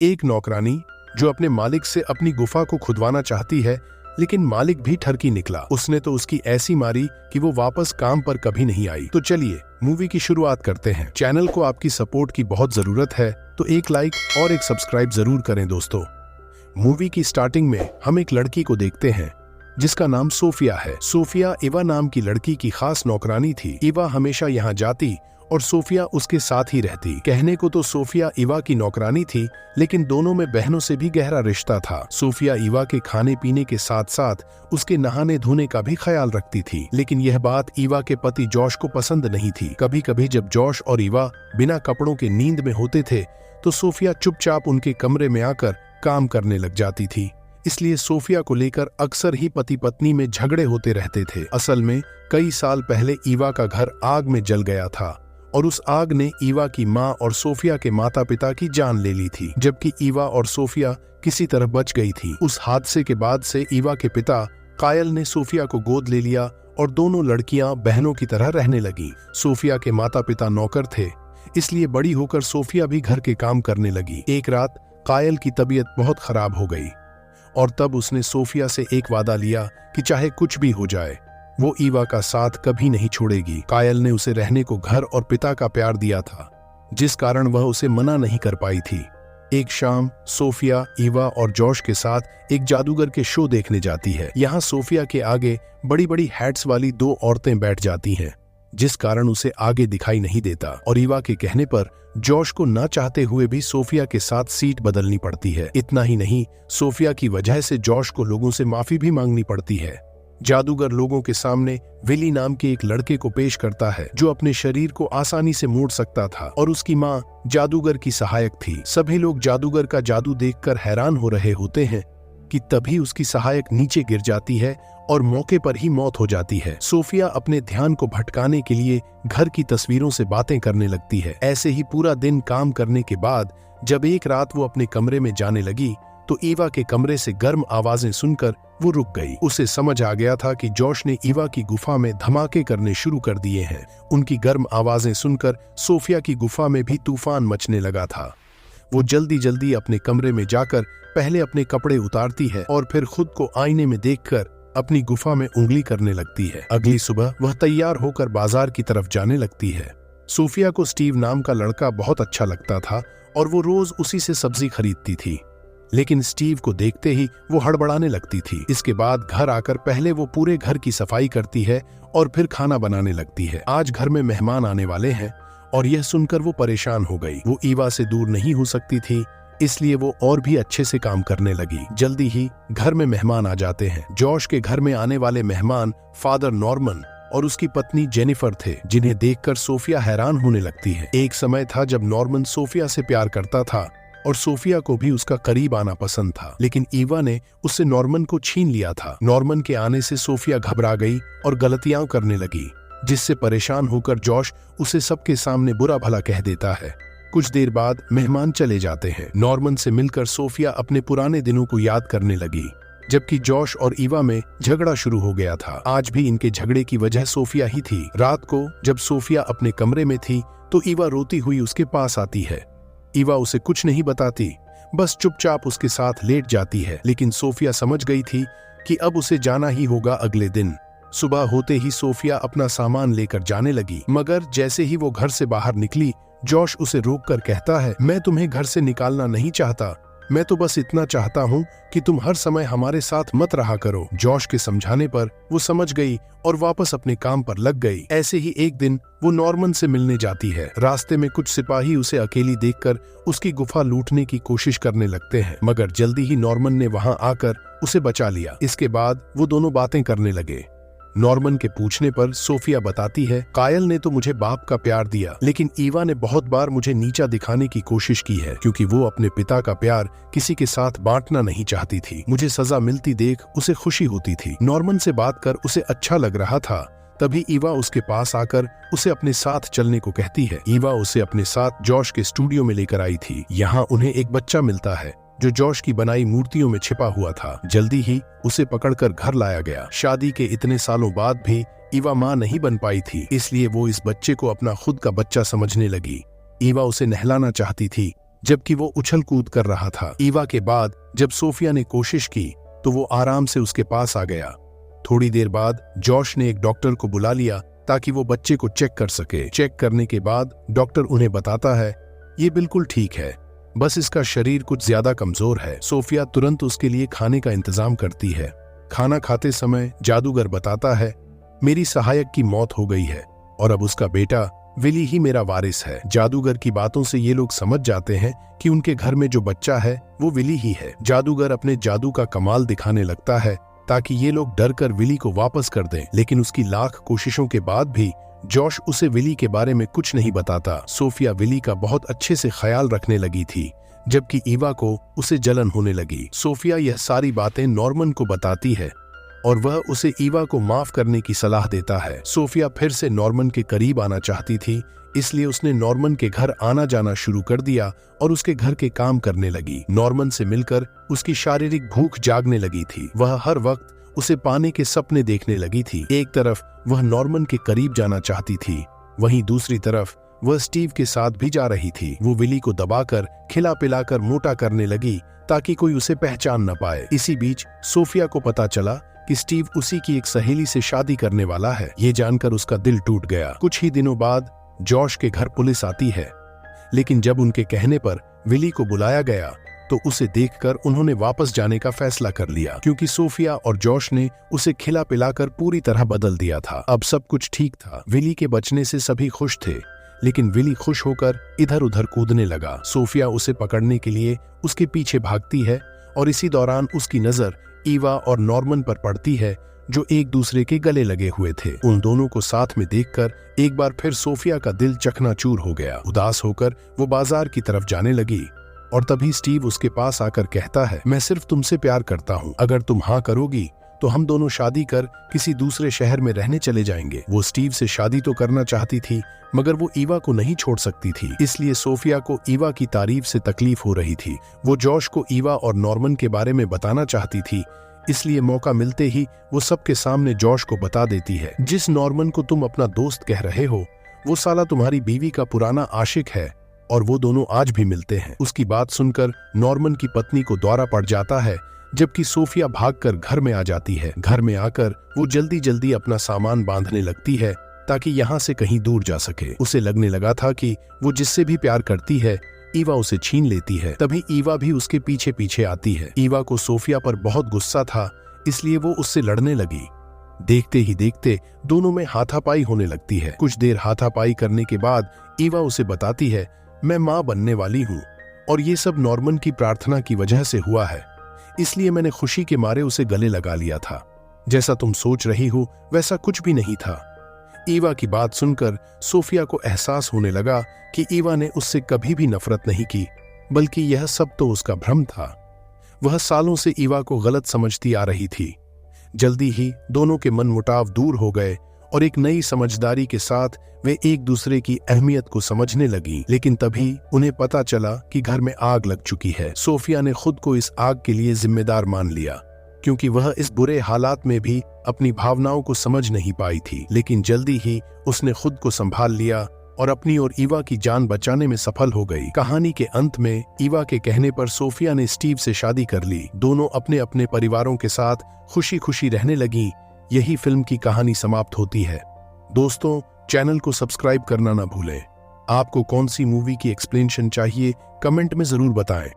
एक नौकरानी जो अपने मालिक से अपनी गुफा को खुदवाना चाहती है, लेकिन मालिक भी ठरकी निकला। उसने तो उसकी ऐसी मारी कि वो वापस काम पर कभी नहीं आई। तो चलिए मूवी की शुरुआत करते हैं। चैनल को आपकी सपोर्ट की बहुत जरूरत है, तो एक लाइक और एक सब्सक्राइब जरूर करें दोस्तों। मूवी की स्टार्टिंग में हम एक लड़की को देखते हैं जिसका नाम सोफिया है। सोफिया इवा नाम की लड़की की खास नौकरानी थी। इवा हमेशा यहाँ जाती और सोफिया उसके साथ ही रहती। कहने को तो सोफिया इवा की नौकरानी थी, लेकिन दोनों में बहनों से भी गहरा रिश्ता था। सोफिया इवा के खाने पीने के साथ साथ उसके नहाने धोने का भी ख्याल रखती थी, लेकिन यह बात इवा के पति जॉश को पसंद नहीं थी। कभी कभी जब जॉश और इवा बिना कपड़ों के नींद में होते थे तो सोफिया चुपचाप उनके कमरे में आकर काम करने लग जाती थी। इसलिए सोफिया को लेकर अक्सर ही पति पत्नी में झगड़े होते रहते थे। असल में कई साल पहले इवा का घर आग में जल गया था और उस आग ने इवा की माँ और सोफिया के माता पिता की जान ले ली थी, जबकि इवा और सोफिया किसी तरह बच गई थी। उस हादसे के बाद से इवा के पिता कायल ने सोफिया को गोद ले लिया और दोनों लड़कियां बहनों की तरह रहने लगी। सोफिया के माता पिता नौकर थे, इसलिए बड़ी होकर सोफिया भी घर के काम करने लगी। एक रात कायल की तबीयत बहुत खराब हो गई और तब उसने सोफिया से एक वादा लिया कि चाहे कुछ भी हो जाए वो इवा का साथ कभी नहीं छोड़ेगी। कायल ने उसे रहने को घर और पिता का प्यार दिया था, जिस कारण वह उसे मना नहीं कर पाई थी। एक शाम सोफिया इवा और जॉश के साथ एक जादूगर के शो देखने जाती है। यहाँ सोफिया के आगे बड़ी बड़ी हैट्स वाली दो औरतें बैठ जाती हैं, जिस कारण उसे आगे दिखाई नहीं देता और इवा के कहने पर जॉश को ना चाहते हुए भी सोफिया के साथ सीट बदलनी पड़ती है। इतना ही नहीं, सोफिया की वजह से जॉश को लोगों से माफी भी मांगनी पड़ती है। जादूगर लोगों के सामने विली नाम के एक लड़के को पेश करता है जो अपने शरीर को आसानी से मोड़ सकता था और उसकी माँ जादूगर की सहायक थी। सभी लोग जादूगर का जादू देखकर हैरान हो रहे होते हैं कि तभी उसकी सहायक नीचे गिर जाती है और मौके पर ही मौत हो जाती है। सोफिया अपने ध्यान को भटकाने के लिए घर की तस्वीरों से बातें करने लगती है। ऐसे ही पूरा दिन काम करने के बाद जब एक रात वो अपने कमरे में जाने लगी तो इवा के कमरे से गर्म आवाजें सुनकर वो रुक गई। उसे समझ आ गया था कि जॉश ने इवा की गुफा में धमाके करने शुरू कर दिए हैं। उनकी गर्म आवाजें सुनकर सोफिया की गुफा में भी तूफान मचने लगा था। वो जल्दी जल्दी अपने कमरे में जाकर पहले अपने कपड़े उतारती है और फिर खुद को आईने में देखकर अपनी गुफा में उंगली करने लगती है। अगली सुबह वह तैयार होकर बाजार की तरफ जाने लगती है। सोफिया को स्टीव नाम का लड़का बहुत अच्छा लगता था और वो रोज उसी से सब्जी खरीदती थी, लेकिन स्टीव को देखते ही वो हड़बड़ाने लगती थी। इसके बाद घर आकर पहले वो पूरे घर की सफाई करती है और फिर खाना बनाने लगती है। आज घर में मेहमान आने वाले हैं और यह सुनकर वो परेशान हो गई। वो इवा से दूर नहीं हो सकती थी, इसलिए वो और भी अच्छे से काम करने लगी। जल्दी ही घर में मेहमान आ जाते हैं। जॉश के घर में आने वाले मेहमान फादर नॉर्मन और उसकी पत्नी जेनिफर थे, जिन्हें देखकर सोफिया हैरान होने लगती है। एक समय था जब नॉर्मन सोफिया से प्यार करता था और सोफिया को भी उसका करीब आना पसंद था, लेकिन इवा ने उससे नॉर्मन को छीन लिया था। नॉर्मन के आने से सोफिया घबरा गई और गलतियां करने लगी, जिससे परेशान होकर जॉश उसे सबके सामने बुरा भला कह देता है। कुछ देर बाद मेहमान चले जाते हैं। नॉर्मन से मिलकर सोफिया अपने पुराने दिनों को याद करने लगी, जबकि जॉश और इवा में झगड़ा शुरू हो गया था। आज भी इनके झगड़े की वजह सोफिया ही थी। रात को जब सोफिया अपने कमरे में थी तो इवा रोती हुई उसके पास आती है। इवा उसे कुछ नहीं बताती, बस चुपचाप उसके साथ लेट जाती है, लेकिन सोफिया समझ गई थी कि अब उसे जाना ही होगा अगले दिन। सुबह होते ही सोफिया अपना सामान लेकर जाने लगी, मगर जैसे ही वो घर से बाहर निकली जॉश उसे रोककर कहता है, मैं तुम्हें घर से निकालना नहीं चाहता, मैं तो बस इतना चाहता हूँ कि तुम हर समय हमारे साथ मत रहा करो। जॉश के समझाने पर वो समझ गई और वापस अपने काम पर लग गई। ऐसे ही एक दिन वो नॉर्मन से मिलने जाती है। रास्ते में कुछ सिपाही उसे अकेली देखकर उसकी गुफा लूटने की कोशिश करने लगते हैं, मगर जल्दी ही नॉर्मन ने वहां आकर उसे बचा लिया। इसके बाद वो दोनों बातें करने लगे। नॉर्मन के पूछने पर सोफिया बताती है, कायल ने तो मुझे बाप का प्यार दिया, लेकिन इवा ने बहुत बार मुझे नीचा दिखाने की कोशिश की है, क्योंकि वो अपने पिता का प्यार किसी के साथ बांटना नहीं चाहती थी। मुझे सजा मिलती देख उसे खुशी होती थी। नॉर्मन से बात कर उसे अच्छा लग रहा था। तभी इवा उसके पास आकर उसे अपने साथ चलने को कहती है। इवा उसे अपने साथ जॉश के स्टूडियो में लेकर आई थी। यहाँ उन्हें एक बच्चा मिलता है जो जॉश की बनाई मूर्तियों में छिपा हुआ था। जल्दी ही उसे पकड़कर घर लाया गया। शादी के इतने सालों बाद भी इवा माँ नहीं बन पाई थी, इसलिए वो इस बच्चे को अपना खुद का बच्चा समझने लगी। इवा उसे नहलाना चाहती थी, जबकि वो उछल कूद कर रहा था। ईवा के बाद जब सोफिया ने कोशिश की तो वो आराम से उसके पास आ गया। थोड़ी देर बाद जॉश ने एक डॉक्टर को बुला लिया ताकि वो बच्चे को चेक कर सके। चेक करने के बाद डॉक्टर उन्हें बताता है ये बिल्कुल ठीक है, बस इसका शरीर कुछ ज्यादा कमजोर है। सोफिया तुरंत उसके लिए खाने का इंतजाम करती है। खाना खाते समय जादूगर बताता है मेरी सहायक की मौत हो गई है और अब उसका बेटा विली ही मेरा वारिस है। जादूगर की बातों से ये लोग समझ जाते हैं कि उनके घर में जो बच्चा है वो विली ही है। जादूगर अपने जादू का कमाल दिखाने लगता है ताकि ये लोग डर कर विली को वापस कर दें, लेकिन उसकी लाख कोशिशों के बाद भी जॉश उसे विली के बारे में कुछ नहीं बताता। सोफिया विली का बहुत अच्छे से ख्याल रखने लगी थी, जबकि ईवा को उसे जलन होने लगी। सोफिया यह सारी बातें नॉर्मन को बताती है और वह उसे ईवा को माफ करने की सलाह देता है। सोफिया फिर से नॉर्मन के करीब आना चाहती थी, इसलिए उसने नॉर्मन के घर आना जाना शुरू कर दिया और उसके घर के काम करने लगी। नॉर्मन से मिलकर उसकी शारीरिक भूख जागने लगी थी। वह हर वक्त उसे पाने के सपने देखने लगी थी। एक तरफ वह नॉर्मन के करीब जाना चाहती थी, वहीं दूसरी तरफ वह स्टीव के साथ भी जा रही थी। वो विली को दबाकर खिला पिलाकर मोटा करने लगी ताकि कोई उसे पहचान न पाए। इसी बीच सोफिया को पता चला कि स्टीव उसी की एक सहेली से शादी करने वाला है। ये जानकर उसका दिल टूट गया। कुछ ही दिनों बाद जॉश के घर पुलिस आती है, लेकिन जब उनके कहने पर विली को बुलाया गया तो उसे देखकर उन्होंने वापस जाने का फैसला कर लिया, क्योंकि सोफिया और जॉश ने उसे खिला पिलाकर पूरी तरह बदल दिया था। अब सब कुछ ठीक था। विली के बचने से सभी खुश थे, लेकिन विली खुश होकर इधर उधर कूदने लगा। सोफिया उसे पकड़ने के लिए उसके पीछे भागती है और इसी दौरान उसकी नजर ईवा और नॉर्मन पर पड़ती है, जो एक दूसरे के गले लगे हुए थे। उन दोनों को साथ में देखकर एक बार फिर सोफिया का दिल चकनाचूर हो गया। उदास होकर वो बाजार की तरफ जाने लगी और तभी स्टीव उसके पास आकर कहता है मैं सिर्फ तुमसे प्यार करता हूँ, अगर तुम हाँ करोगी तो हम दोनों शादी कर किसी दूसरे शहर में रहने चले जाएंगे। वो स्टीव से शादी तो करना चाहती थी, मगर वो ईवा को नहीं छोड़ सकती थी, इसलिए सोफिया को ईवा की तारीफ से तकलीफ हो रही थी। वो जॉश को ईवा और नॉर्मन के बारे में बताना चाहती थी, इसलिए मौका मिलते ही वो सबके सामने जॉश को बता देती है जिस नॉर्मन को तुम अपना दोस्त कह रहे हो वो साला तुम्हारी बीवी का पुराना आशिक है और वो दोनों आज भी मिलते हैं। उसकी बात सुनकर नॉर्मन की पत्नी को दौरा पड़ जाता है, जबकि सोफिया भागकर घर में आ जाती है। घर में आकर वो जल्दी जल्दी अपना सामान बांधने लगती है ताकि यहाँ से कहीं दूर जा सके। उसे लगने लगा था कि वो जिससे भी प्यार करती है ईवा उसे छीन लेती है। तभी ईवा भी उसके पीछे पीछे आती है। ईवा को सोफिया पर बहुत गुस्सा था, इसलिए वो उससे लड़ने लगी। देखते ही देखते दोनों में हाथापाई होने लगती है। कुछ देर हाथापाई करने के बाद ईवा उसे बताती है मैं माँ बनने वाली हूँ और ये सब नॉर्मन की प्रार्थना की वजह से हुआ है, इसलिए मैंने खुशी के मारे उसे गले लगा लिया था। जैसा तुम सोच रही हो वैसा कुछ भी नहीं था। ईवा की बात सुनकर सोफिया को एहसास होने लगा कि ईवा ने उससे कभी भी नफरत नहीं की, बल्कि यह सब तो उसका भ्रम था। वह सालों से ईवा को गलत समझती आ रही थी। जल्दी ही दोनों के मनमुटाव दूर हो गए और एक नई समझदारी के साथ वे एक दूसरे की अहमियत को समझने लगी। लेकिन तभी उन्हें पता चला कि घर में आग लग चुकी है। सोफिया ने खुद को इस आग के लिए जिम्मेदार मान लिया, क्योंकि वह इस बुरे हालात में भी अपनी भावनाओं को समझ नहीं पाई थी। लेकिन जल्दी ही उसने खुद को संभाल लिया और अपनी और ईवा की जान बचाने में सफल हो गई। कहानी के अंत में ईवा के कहने पर सोफिया ने स्टीव से शादी कर ली। दोनों अपने अपने परिवारों के साथ खुशी खुशी रहने लगी। यही फिल्म की कहानी समाप्त होती है। दोस्तों, चैनल को सब्सक्राइब करना ना भूलें। आपको कौन सी मूवी की एक्सप्लेनेशन चाहिए कमेंट में जरूर बताएं।